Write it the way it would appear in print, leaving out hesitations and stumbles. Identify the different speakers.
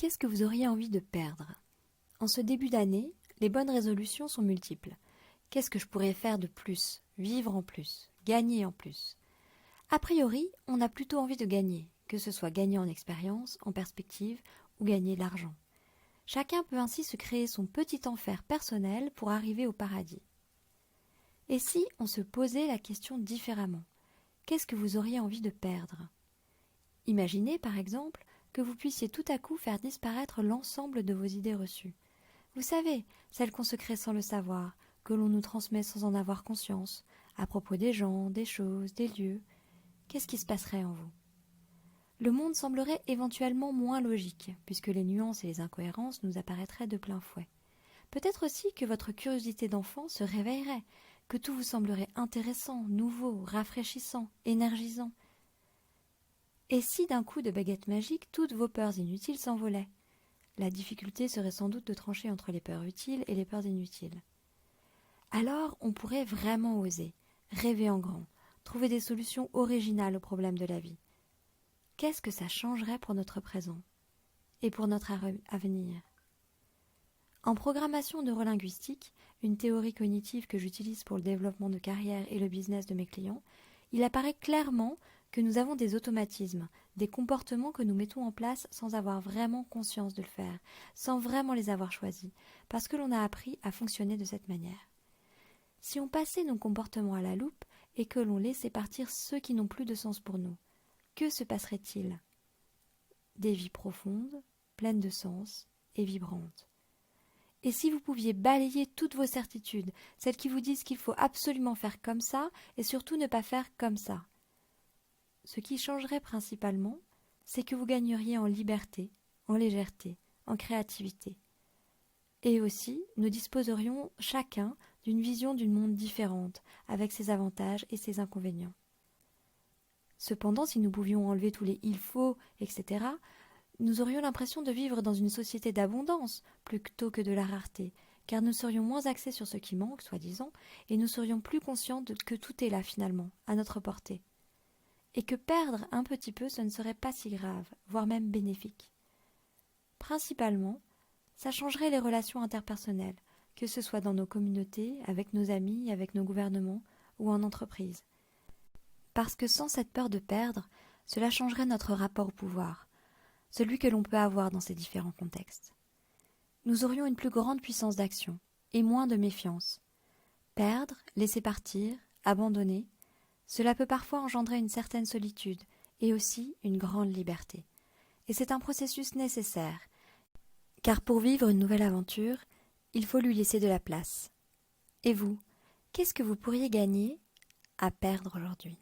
Speaker 1: Qu'est-ce que vous auriez envie de perdre? En ce début d'année, les bonnes résolutions sont multiples. Qu'est-ce que je pourrais faire de plus, vivre en plus, gagner en plus? A priori, on a plutôt envie de gagner, que ce soit gagner en expérience, en perspective ou gagner de l'argent. Chacun peut ainsi se créer son petit enfer personnel pour arriver au paradis. Et si on se posait la question différemment? Qu'est-ce que vous auriez envie de perdre? Imaginez, par exemple, que vous puissiez tout à coup faire disparaître l'ensemble de vos idées reçues. Vous savez, celles qu'on se crée sans le savoir, que l'on nous transmet sans en avoir conscience, à propos des gens, des choses, des lieux. Qu'est-ce qui se passerait en vous? Le monde semblerait éventuellement moins logique, puisque les nuances et les incohérences nous apparaîtraient de plein fouet. Peut-être aussi que votre curiosité d'enfant se réveillerait, que tout vous semblerait intéressant, nouveau, rafraîchissant, énergisant. Et si d'un coup de baguette magique, toutes vos peurs inutiles s'envolaient? La difficulté serait sans doute de trancher entre les peurs utiles et les peurs inutiles. Alors, on pourrait vraiment oser, rêver en grand, trouver des solutions originales aux problèmes de la vie. Qu'est-ce que ça changerait pour notre présent et pour notre avenir? En programmation neurolinguistique, une théorie cognitive que j'utilise pour le développement de carrière et le business de mes clients, il apparaît clairement que nous avons des automatismes, des comportements que nous mettons en place sans avoir vraiment conscience de le faire, sans vraiment les avoir choisis, parce que l'on a appris à fonctionner de cette manière. Si on passait nos comportements à la loupe et que l'on laissait partir ceux qui n'ont plus de sens pour nous, que se passerait-il? Des vies profondes, pleines de sens et vibrantes. Et si vous pouviez balayer toutes vos certitudes, celles qui vous disent qu'il faut absolument faire comme ça et surtout ne pas faire comme ça? Ce qui changerait principalement, c'est que vous gagneriez en liberté, en légèreté, en créativité. Et aussi, nous disposerions chacun d'une vision du monde différente, avec ses avantages et ses inconvénients. Cependant, si nous pouvions enlever tous les « il faut », etc., nous aurions l'impression de vivre dans une société d'abondance plutôt que de la rareté, car nous serions moins axés sur ce qui manque, soi-disant, et nous serions plus conscients que tout est là finalement, à notre portée. Et que perdre un petit peu, ce ne serait pas si grave, voire même bénéfique. Principalement, ça changerait les relations interpersonnelles, que ce soit dans nos communautés, avec nos amis, avec nos gouvernements ou en entreprise. Parce que sans cette peur de perdre, cela changerait notre rapport au pouvoir, celui que l'on peut avoir dans ces différents contextes. Nous aurions une plus grande puissance d'action et moins de méfiance. Perdre, laisser partir, abandonner, cela peut parfois engendrer une certaine solitude et aussi une grande liberté. Et c'est un processus nécessaire, car pour vivre une nouvelle aventure, il faut lui laisser de la place. Et vous, qu'est-ce que vous pourriez gagner à perdre aujourd'hui ?